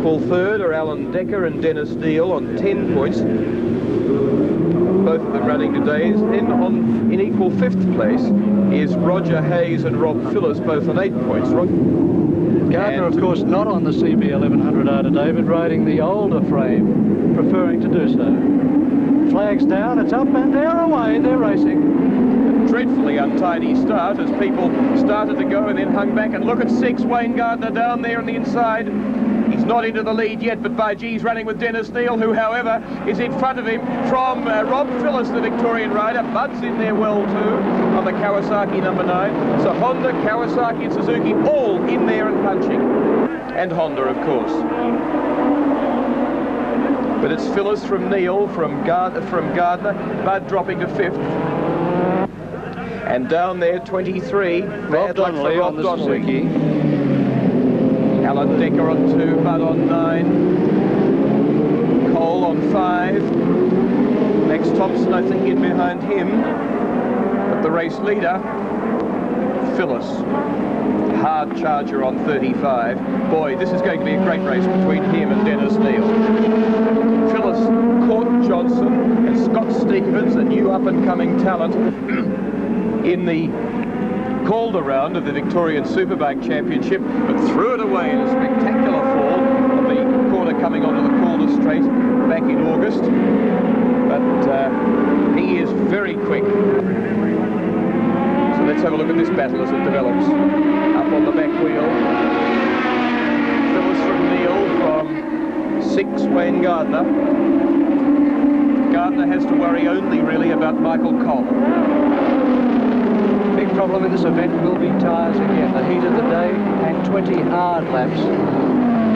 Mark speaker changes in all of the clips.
Speaker 1: equal third are Alan Decker and Dennis Neal on 10 points. Both of them running today. Then in equal fifth place is Roger Hayes and Rob Phyllis, both on 8 points.
Speaker 2: Gardner, of course, not on the CB 1100R today, but riding the older frame, preferring to do so. Flags down, it's up, and they're away, they're racing.
Speaker 1: A dreadfully untidy start as people started to go and then hung back. And look at 6, Wayne Gardner down there on the inside. He's not into the lead yet, but by G's running with Dennis Neal, who, however, is in front of him from Rob Phyllis, the Victorian rider. Bud's in there well, too, on the Kawasaki number 9. So Honda, Kawasaki and Suzuki all in there and punching. And Honda, of course. But it's Phyllis from Neal, from Gardner, Bud dropping to 5th. And down there, 23,
Speaker 2: Rob Donnelly on the Suzuki.
Speaker 1: Alan Decker on 2, Bud on 9, Cole on 5, Max Thompson I think in behind him, but the race leader, Phyllis, hard charger on 35. Boy, this is going to be a great race between him and Dennis Neal. Phyllis caught Johnson and Scott Stevens, a new up-and-coming talent, in the Calder round of the Victorian Superbike Championship, but threw it away in a spectacular fall on the corner coming onto the Calder Straight back in August. But he is very quick. So let's have a look at this battle as it develops. Up on the back wheel, Phyllis from Neal, from 6, Wayne Gardner. Gardner has to worry only really about Michael Cole.
Speaker 2: Big problem in this event will be tyres again. The heat of the day and 20 hard laps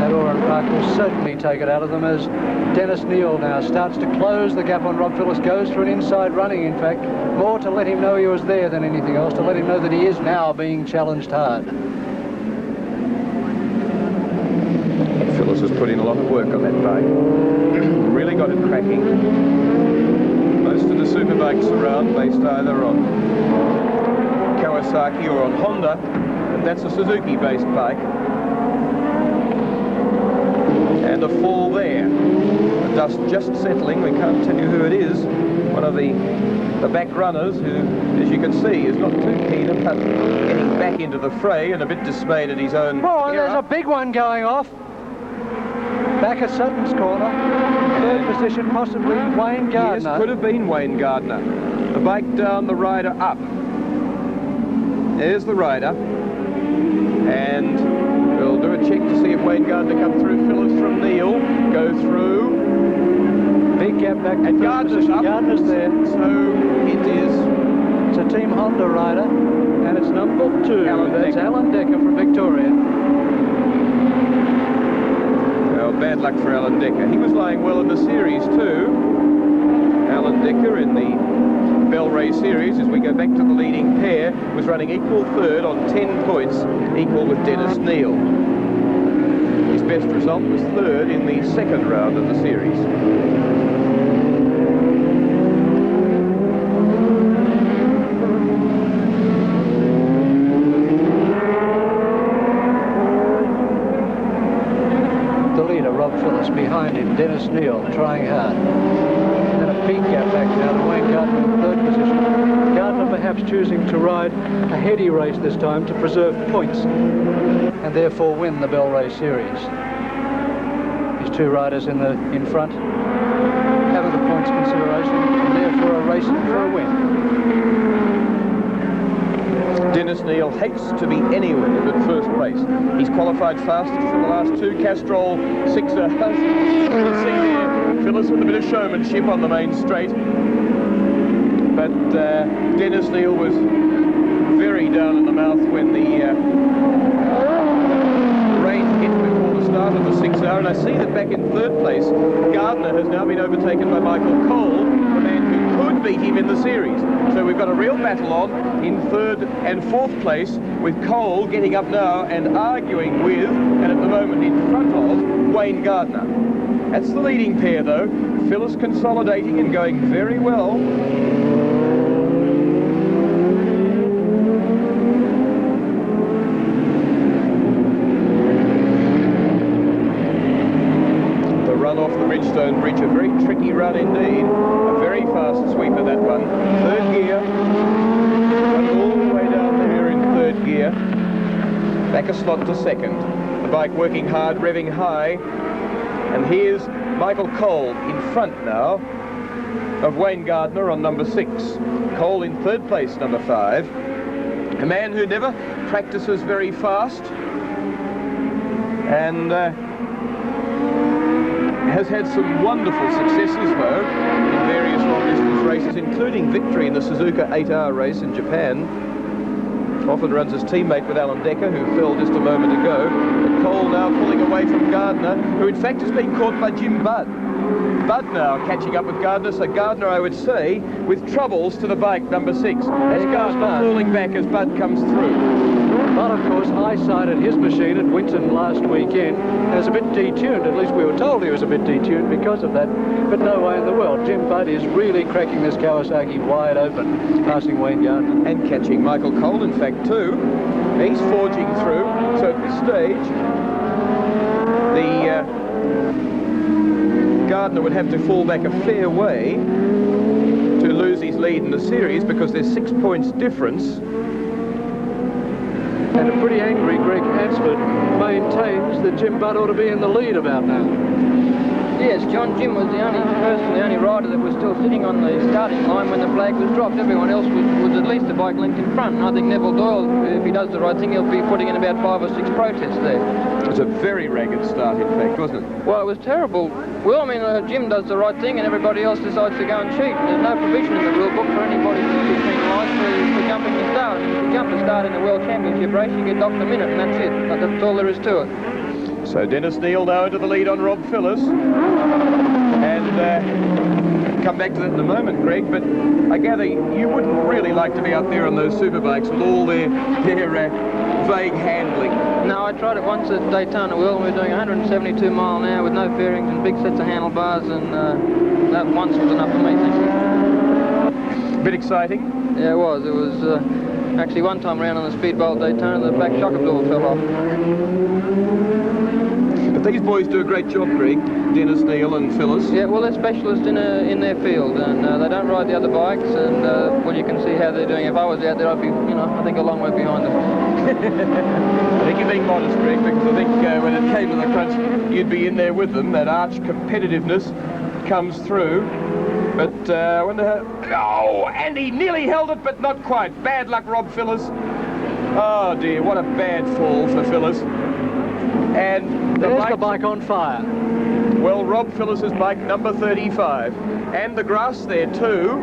Speaker 2: at Oran Park will certainly take it out of them, as Dennis Neal now starts to close the gap on Rob Phyllis, goes for an inside running, in fact, more to let him know he was there than anything else, to let him know that he is now being challenged hard.
Speaker 1: Phyllis has put in a lot of work on that bike. Really got it cracking. Most of the superbikes around based either on Kawasaki or on Honda, but that's a Suzuki-based bike. And a fall there. The dust just settling. We can't tell you who it is. One of the back runners who, as you can see, is not too keen about getting back into the fray and a bit dismayed at his own
Speaker 2: Oh, there's a big one going off. Back at Sutton's corner. Third position, possibly Wayne Gardner.
Speaker 1: Yes, could have been Wayne Gardner. The bike down, the rider up. There's the rider, and we'll do a check to see if Wayne Gardner come through. Phyllis from Neal, go through.
Speaker 2: Big gap back to
Speaker 1: And Gardner's up.
Speaker 2: Gardner's there.
Speaker 1: So it is.
Speaker 2: It's a Team Honda rider, and it's number 2.
Speaker 1: Alan
Speaker 2: That's
Speaker 1: Decker.
Speaker 2: Alan Decker from Victoria.
Speaker 1: Well, bad luck for Alan Decker. He was lying well in the series too. Alan Decker in the Bell Ray Series, as we go back to the leading pair, was running equal third on 10 points, equal with Dennis Neal. His best result was third in the second round of the series.
Speaker 2: The leader, Rob Phyllis, behind him, Dennis Neal, trying hard. And then a big gap back now to Wayne Gardner in third position. Gardner perhaps choosing to ride a heady race this time to preserve points and therefore win the Bell Ray Series. His 2 riders in front having the points consideration and therefore are racing for a win.
Speaker 1: Dennis Neal hates to be anywhere but first place. He's qualified fastest for the last 2 Castrol 6er. You can see there, Phyllis with a bit of showmanship on the main straight. But Dennis Neal was very down in the mouth when the rain hit before the start of the 6R. And I see that back in third place, Gardner has now been overtaken by Michael Cole, the man who could beat him in the series. So we've got a real battle on in third and fourth place, with Cole getting up now and arguing with, and at the moment in front of, Wayne Gardner. That's the leading pair though. Phyllis consolidating and going very well. run off the Bridgestone Bridge. A very tricky run indeed. A very fast sweeper, that one. Third gear. Run all the way down there in third gear. Back a slot to second. The bike working hard, revving high. And here's Michael Cole in front now of Wayne Gardner on number 6. Cole in third place, number 5. A man who never practices very fast and has had some wonderful successes though in various long distance races, including victory in the Suzuka 8-hour race in Japan. Often runs as teammate with Alan Decker, who fell just a moment ago. But Cole now pulling away from Gardner, who in fact has been caught by Jim Budd. Budd now catching up with Gardner, so Gardner, I would say, with troubles to the bike, number 6. As Gardner falling back as Budd comes through.
Speaker 2: But of course, I sighted his machine at Winton last weekend. It was a bit detuned, at least we were told he was a bit detuned because of that, but no way in the world. Jim Budd is really cracking this Kawasaki wide open, passing Wayne Gardner.
Speaker 1: And catching Michael Cole, in fact, too. He's forging through, so at this stage, the Gardner would have to fall back a fair way to lose his lead in the series because there's 6 points difference.
Speaker 2: And a pretty angry Greg Hansford maintains that Jim Budd ought to be in the lead about now.
Speaker 3: Yes, John, Jim was the only rider that was still sitting on the starting line when the flag was dropped. Everyone else was at least a bike length in front. And I think Neville Doyle, if he does the right thing, he'll be putting in about 5 or 6 protests there.
Speaker 1: It was a very ragged start, in fact, wasn't it?
Speaker 3: Well, it was terrible. Well, I mean, Jim does the right thing and everybody else decides to go and cheat. There's no provision in the rule book for anybody between the lines for jumping the start. If you jump the start in the World Championship race, you get docked a minute, and that's it. That's all there is to it.
Speaker 1: So Dennis Neal now into the lead on Rob Phyllis. And come back to that in a moment, Greg, but I gather you wouldn't really like to be up there on those superbikes with all their vague handling.
Speaker 3: No, I tried it once at Daytona World, and we were doing 172 mile an hour with no fairings and big sets of handlebars, and that once was enough for me, thank you.
Speaker 1: Bit exciting?
Speaker 3: Yeah, it was. It was actually one time around on the speedboat at Daytona, the back shock absorber fell off.
Speaker 1: But these boys do a great job, Greg. Dennis Neal and Phyllis.
Speaker 3: Yeah, well, they're specialists in their field, and they don't ride the other bikes, and well, you can see how they're doing. If I was out there, I'd be, I think a long way behind them.
Speaker 1: I think you're being modest, Greg, because I think when it came to the crunch, you'd be in there with them. That arch competitiveness comes through. But I wonder how... Oh, and he nearly held it, but not quite. Bad luck, Rob Phyllis. Oh, dear, what a bad fall for Phyllis. And
Speaker 2: there's the bike on fire.
Speaker 1: Well, Rob Phyllis's bike, number 35. And the grass there, too.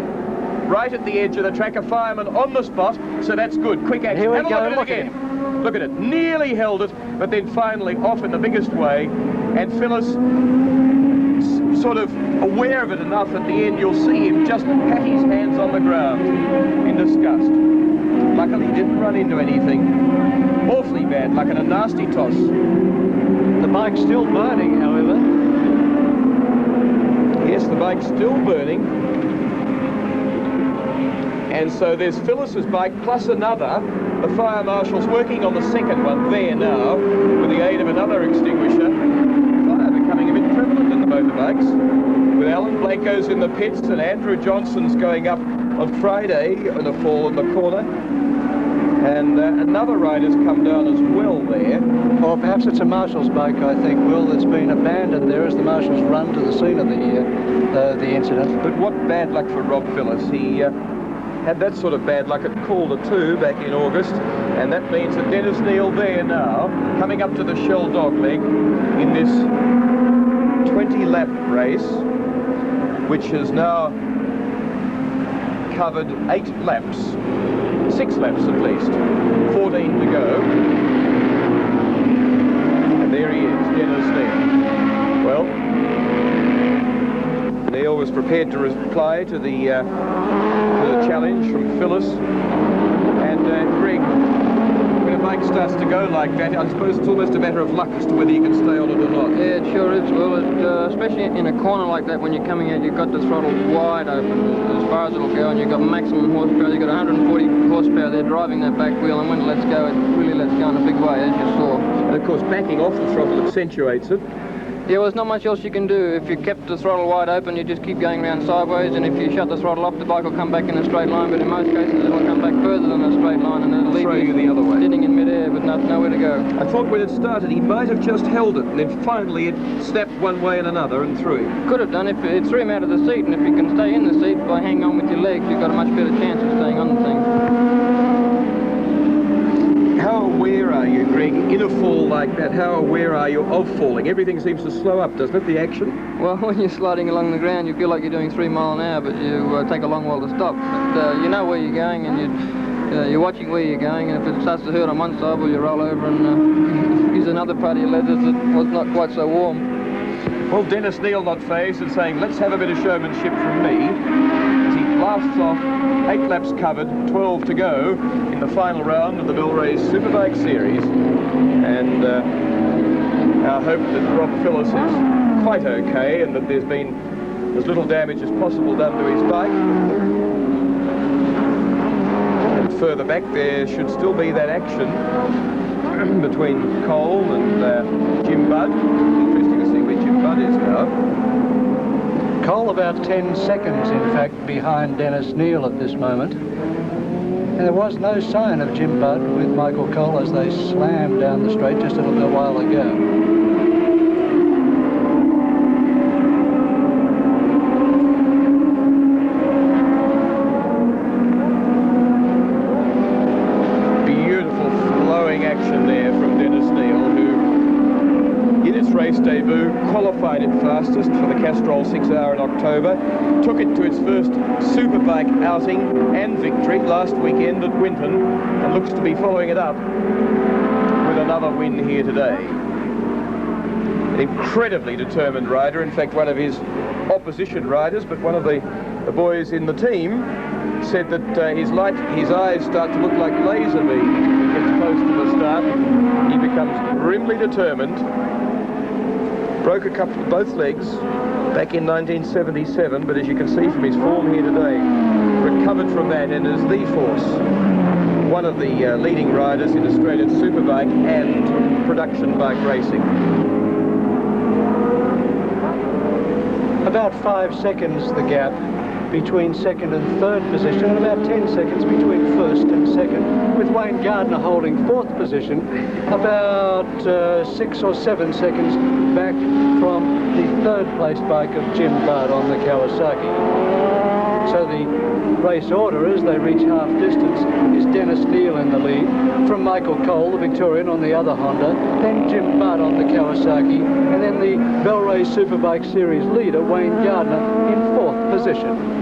Speaker 1: Right at the edge of the track, a fireman on the spot, so that's good. Quick action.
Speaker 2: Here we
Speaker 1: Have a
Speaker 2: go,
Speaker 1: look at it again. Look at it. Nearly held it, but then finally off in the biggest way. And Phyllis, sort of aware of it enough at the end, you'll see him just pat his hands on the ground in disgust. Luckily, he didn't run into anything. Awfully bad luck and a nasty toss.
Speaker 2: The bike's still burning, however.
Speaker 1: Yes, the bike's still burning. And so there's Phyllis's bike plus another. The fire marshal's working on the second one there now with the aid of another extinguisher. Fire becoming a bit prevalent in the motorbikes. With Alan Blako's in the pits and Andrew Johnson's going up on Friday in a fall in the corner. And another rider's come down as well there.
Speaker 2: Or perhaps it's a marshal's bike, I think, Will, that's been abandoned there as the marshals run to the scene of the incident.
Speaker 1: But what bad luck for Rob Phyllis. He had that sort of bad luck at Calder 2 back in August, and that means that Dennis Neal there now, coming up to the Shell Dogleg in this 20-lap race, which has now covered 8 laps. 6 laps at least, 14 to go. And there he is, Dennis Neal. Well, Neal was prepared to reply to the challenge from Phyllis. And Greg, when a bike starts to go like that, I suppose it's almost a matter of luck as to whether you can stay on it or not.
Speaker 3: Yeah, it sure is. Well, especially in a corner like that, when you're coming out, you've got the throttle wide open as far as it'll go, and you've got maximum horsepower. You've got 140 horsepower there driving that back wheel, and when it lets go, it really lets go in a big way, as you saw.
Speaker 1: And of course, backing off the throttle accentuates it.
Speaker 3: Yeah, well, there's not much else you can do. If you kept the throttle wide open, you just keep going around sideways, and if you shut the throttle off, the bike will come back in a straight line, but in most cases it'll come back further than a straight line, and it'll leave
Speaker 1: Throw you the other way.
Speaker 3: sitting in midair with nowhere to go.
Speaker 1: I thought when it started he might have just held it, and then finally it snapped one way and another and threw him.
Speaker 3: Could have done if it threw him out of the seat, and if you can stay in the seat by hanging on with your legs, you've got a much better chance of staying on the thing.
Speaker 1: How aware are you, Greg, in a fall like that, how aware are you of falling? Everything seems to slow up, doesn't it, the action?
Speaker 3: Well, when you're sliding along the ground, you feel like you're doing 3 miles an hour, but you take a long while to stop. But you know where you're going, and you're watching where you're going, and if it starts to hurt on one side, well, you roll over and use another part of your leathers that was not quite so warm.
Speaker 1: Well, Dennis Neal not phased and saying, let's have a bit of showmanship from me, as he blasts off 8 laps covered, 12 to go in the final round of the Belrace Superbike Series. And our hope that Rob Phyllis is quite okay and that there's been as little damage as possible done to his bike. And further back there should still be that action between Cole and Jim Budd. Interesting to see where Jim Budd is now.
Speaker 2: Cole about 10 seconds, in fact, behind Dennis Neal at this moment. And there was no sign of Jim Budd with Michael Cole as they slammed down the straight just a little while ago.
Speaker 1: Debut, qualified it fastest for the Castrol 6 Hour in October, took it to its first Superbike outing and victory last weekend at Winton, and looks to be following it up with another win here today. An incredibly determined rider, in fact one of his opposition riders, but one of the boys in the team said that his eyes start to look like laser beams when he gets close to the start. He becomes grimly determined. Broke a couple of both legs back in 1977, but as you can see from his form here today, recovered from that and is the force. One of the leading riders in Australian Superbike and production bike racing.
Speaker 2: About 5 seconds the gap between second and third position, and about 10 seconds between first and second, with Wayne Gardner holding fourth position, about 6 or 7 seconds back from the third place bike of Jim Budd on the Kawasaki. So the race order as they reach half distance is Dennis Neal in the lead, from Michael Cole, the Victorian, on the other Honda, then Jim Budd on the Kawasaki, and then the Belrace Superbike Series leader, Wayne Gardner, in fourth position.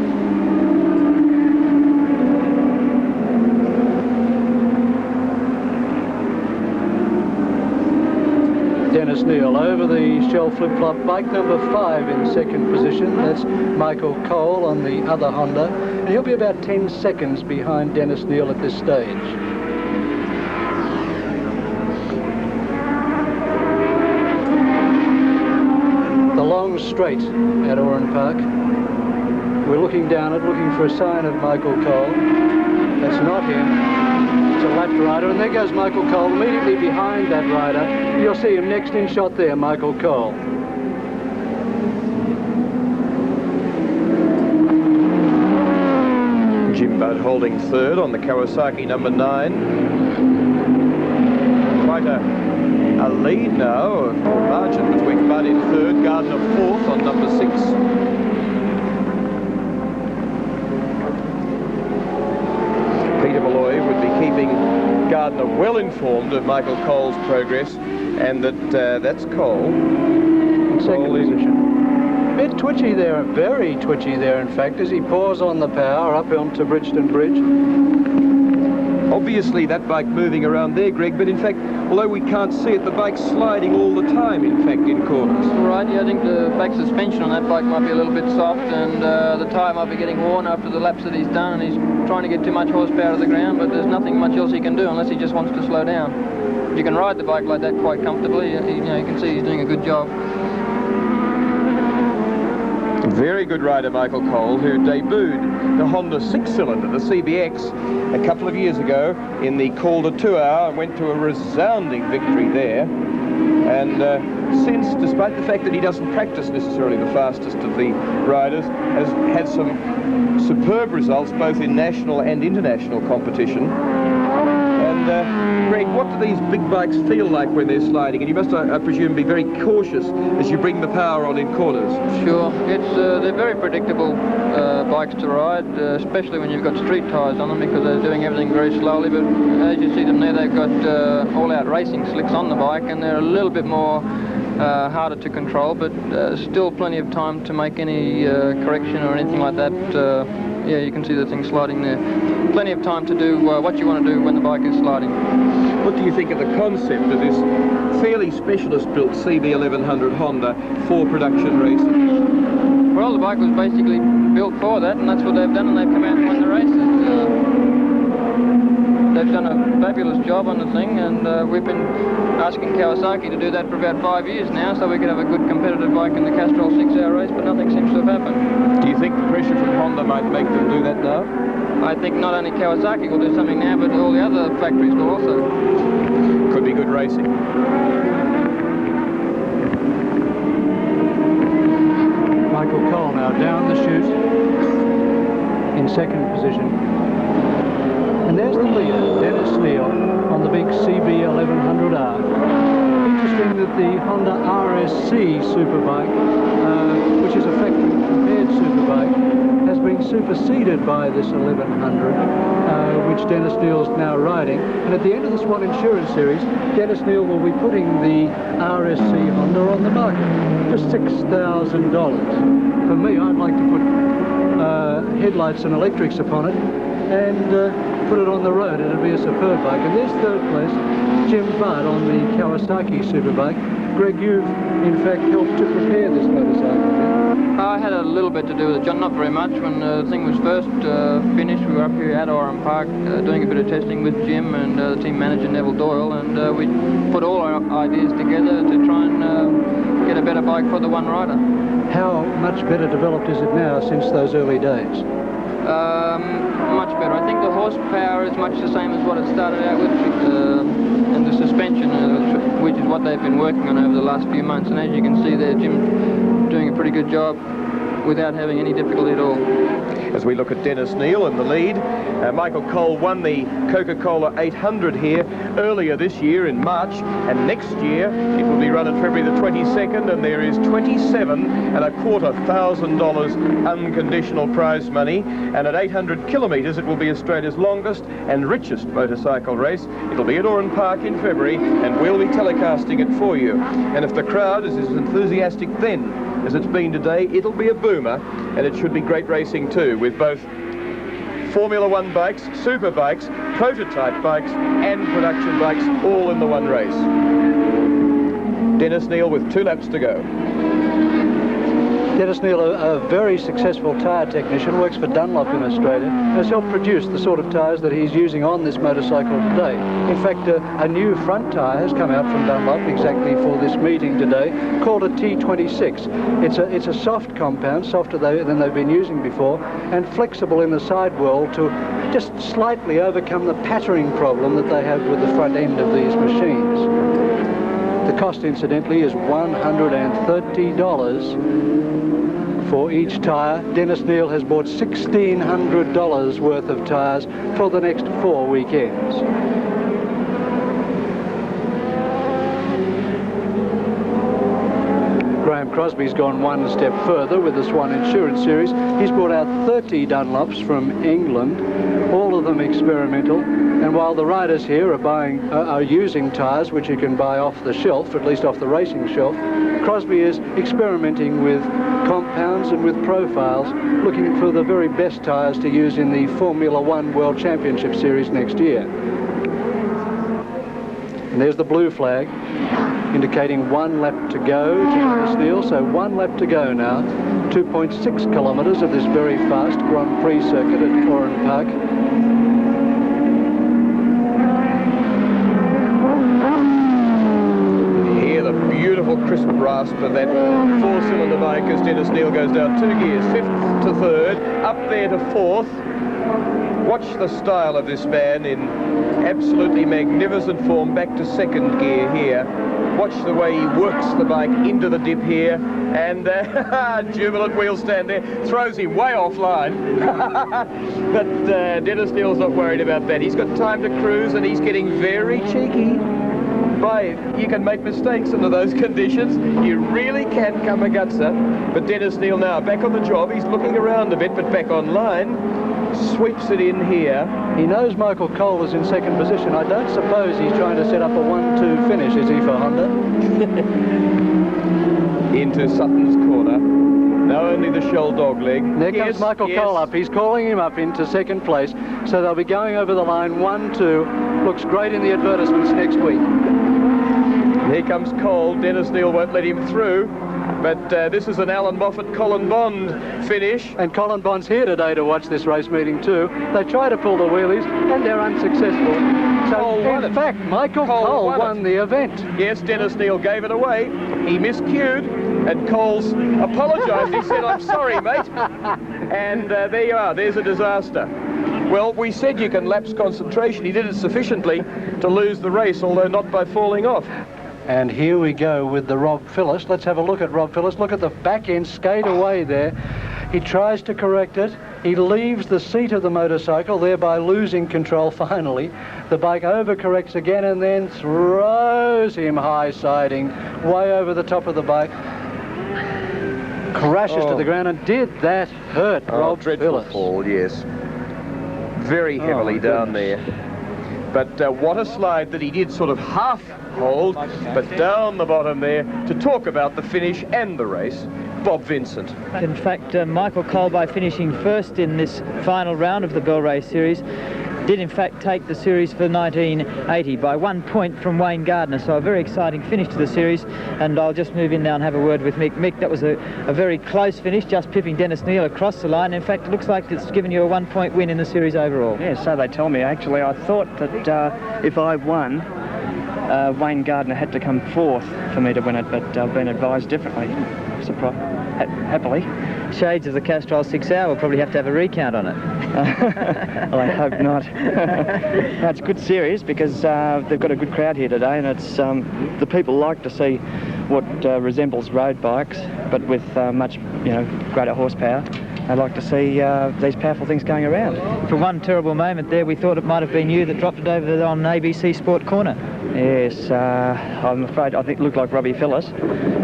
Speaker 2: Dennis Neal over the Shell flip-flop bike, number 5 in second position. That's Michael Cole on the other Honda, and he'll be about 10 seconds behind Dennis Neal at this stage. The long straight at Oran Park. We're looking down it, looking for a sign of Michael Cole. That's not him. It's a lapped rider, and there goes Michael Cole immediately behind that rider. You'll see him next in shot there, Michael Cole.
Speaker 1: Jim Budd holding third on the Kawasaki number 9. Quite a lead now, a margin between Budd in third, Gardner fourth on number 6. Peter Malloy would be keeping Gardner well informed of Michael Cole's progress, and that's Cole.
Speaker 2: In second position. A bit twitchy there, very twitchy there, in fact, as he pours on the power up onto Bridgeton Bridge.
Speaker 1: Obviously that bike moving around there, Greg, but in fact, although we can't see it, the bike's sliding all the time, in fact, in corners.
Speaker 3: Right, yeah, I think the back suspension on that bike might be a little bit soft, and the tyre might be getting worn after the laps that he's done, and he's trying to get too much horsepower to the ground, but there's nothing much else he can do unless he just wants to slow down. You can ride the bike like that quite comfortably. You can see he's doing a good job.
Speaker 1: Very good rider, Michael Cole, who debuted the Honda 6-cylinder, the CBX, a couple of years ago in the Calder 2 Hour and went to a resounding victory there. And since, despite the fact that he doesn't practice necessarily the fastest of the riders, has had some superb results both in national and international competition. And Greg, what do these big bikes feel like when they're sliding? And you must, I presume, be very cautious as you bring the power on in corners.
Speaker 3: Sure, they're very predictable bikes to ride, especially when you've got street tyres on them, because they're doing everything very slowly. But as you see them there, they've got all-out racing slicks on the bike, and they're a little bit more harder to control, but still plenty of time to make any correction or anything like that. Yeah, you can see the thing sliding there. Plenty of time to do what you want to do when the bike is sliding.
Speaker 1: What do you think of the concept of this fairly specialist-built CB1100 Honda for production racing?
Speaker 3: Well, the bike was basically built for that, and that's what they've done, and they've come out and won the races. They've done a fabulous job on the thing, and we've been asking Kawasaki to do that for about 5 years now, so we could have a good competitive bike in the Castrol 6-hour race, but nothing seems to have happened.
Speaker 1: Do you think the pressure from Honda might make them do that now?
Speaker 3: I think not only Kawasaki will do something now, but all the other factories will also.
Speaker 1: Could be good racing.
Speaker 2: Michael Cole now down the chute in second position. And there's the leader, Dennis Neal, on the big CB1100R. Interesting that the Honda RSC superbike, which is a factory-compared superbike, has been superseded by this 1100, which Dennis Neal's now riding. And at the end of the Swan Insurance Series, Dennis Neal will be putting the RSC Honda on the market for $6,000. For me, I'd like to put headlights and electrics upon it and put it on the road. It'll be a superb bike. And there's third place, Jim Budd on the Kawasaki superbike. Greg, you've in fact helped to prepare this motorcycle.
Speaker 3: I had a little bit to do with it, John, not very much. When the thing was first finished, we were up here at Oran Park doing a bit of testing with Jim and the team manager Neville Doyle, and we put all our ideas together to try and get a better bike for the one rider.
Speaker 2: How much better developed is it now since those early days?
Speaker 3: Much better. I think the horsepower is much the same as what it started out with, and the suspension, which is what they've been working on over the last few months. And as you can see there, Jim doing a pretty good job without having any difficulty at all.
Speaker 1: As we look at Dennis Neal in the lead, Michael Cole won the Coca-Cola 800 here earlier this year in March, and next year it will be run on February the 22nd, and there is $27,250 unconditional prize money, and at 800 kilometres it will be Australia's longest and richest motorcycle race. It'll be at Oran Park in February, and we'll be telecasting it for you. And if the crowd is as enthusiastic then as it's been today, it'll be a boomer, and it should be great racing too, with both Formula One bikes, super bikes, prototype bikes and production bikes all in the one race. Dennis Neal with 2 laps to go.
Speaker 2: Dennis Neal, a very successful tyre technician, works for Dunlop in Australia, and has helped produce the sort of tyres that he's using on this motorcycle today. In fact, a new front tyre has come out from Dunlop exactly for this meeting today, called a T26. It's a soft compound, softer than they've been using before, and flexible in the sidewall to just slightly overcome the patterning problem that they have with the front end of these machines. The cost, incidentally, is $130 for each tyre. Dennis Neal has bought $1,600 worth of tyres for the next 4 weekends. Graham Crosby's gone one step further with the Swan Insurance Series. He's brought out 30 Dunlops from England, all of them experimental. And while the riders here are using tyres which you can buy off the shelf, at least off the racing shelf, Crosby is experimenting with compounds and with profiles, looking for the very best tyres to use in the Formula One World Championship Series next year. And there's the blue flag, indicating 1 lap to go to Dennis Neal. So 1 lap to go now. 2.6 kilometres of this very fast Grand Prix circuit at Oran Park.
Speaker 1: Beautiful crisp rasp of that 4-cylinder bike as Dennis Neal goes down 2 gears, 5th to 3rd, up there to 4th. Watch the style of this man in absolutely magnificent form, back to 2nd gear here. Watch the way he works the bike into the dip here, and jubilant wheel stand there, throws him way offline. But Dennis Neal's not worried about that. He's got time to cruise, and he's getting very cheeky. You can make mistakes under those conditions. You really can come a gutser. But Dennis Neal now back on the job. He's looking around a bit, but back on line. Sweeps it in here.
Speaker 2: He knows Michael Cole is in second position. I don't suppose he's trying to set up a 1-2 finish, is he, for Honda?
Speaker 1: Into Sutton's corner. Now only the shell dog leg.
Speaker 2: There comes Michael Cole up. He's calling him up into second place. So they'll be going over the line 1-2. Looks great in the advertisements next week.
Speaker 1: Here comes Cole. Dennis Neal won't let him through. But this is an Alan Moffat-Colin Bond finish.
Speaker 2: And Colin Bond's here today to watch this race meeting too. They try to pull the wheelies and they're unsuccessful. So in fact, Michael Cole won the event.
Speaker 1: Yes, Dennis Neal gave it away. He miscued and Cole's apologised. He said, "I'm sorry, mate." And there you are. There's a disaster. Well, we said you can lapse concentration. He did it sufficiently to lose the race, although not by falling off.
Speaker 2: And here we go with the Rob Phyllis. Let's have a look at Rob Phyllis. Look at the back end skate away there. He tries to correct it. He leaves the seat of the motorcycle, thereby losing control finally. The bike overcorrects again and then throws him high-siding way over the top of the bike. Crashes to the ground, and did that hurt Rob Phyllis?
Speaker 1: Fall, yes. Very heavily down there. But what a slide that he did sort of half hold, but down the bottom there to talk about the finish and the race. Bob Vincent.
Speaker 4: In fact, Michael Cole, by finishing first in this final round of the Bell Race Series, did in fact take the series for 1980 by 1 point from Wayne Gardner. So a very exciting finish to the series. And I'll just move in now and have a word with Mick. Mick, that was a very close finish, just pipping Dennis Neal across the line. In fact, it looks like it's given you a 1 point win in the series overall.
Speaker 5: Yeah, so they tell me. Actually, I thought that if I won, Wayne Gardner had to come fourth for me to win it, but I've been advised differently. Happily.
Speaker 4: Shades of the Castrol 6 Hour will probably have to have a recount on it.
Speaker 5: Well, I hope not. No, it's a good series because they've got a good crowd here today, and it's the people like to see what resembles road bikes, but with much greater horsepower. They like to see these powerful things going around.
Speaker 4: For one terrible moment there, we thought it might have been you that dropped it over on ABC Sport Corner.
Speaker 5: Yes, I'm afraid I think it looked like Robbie Phyllis,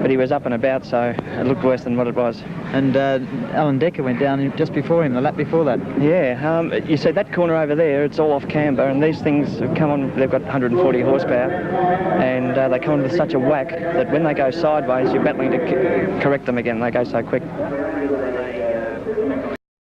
Speaker 5: but he was up and about, so it looked worse than what it was.
Speaker 4: And Alan Decker went down just before him, the lap before that.
Speaker 5: Yeah, you see that corner over there, it's all off camber, and these things come on, they've got 140 horsepower, and they come on with such a whack that when they go sideways, you're battling to correct them again. They go so quick.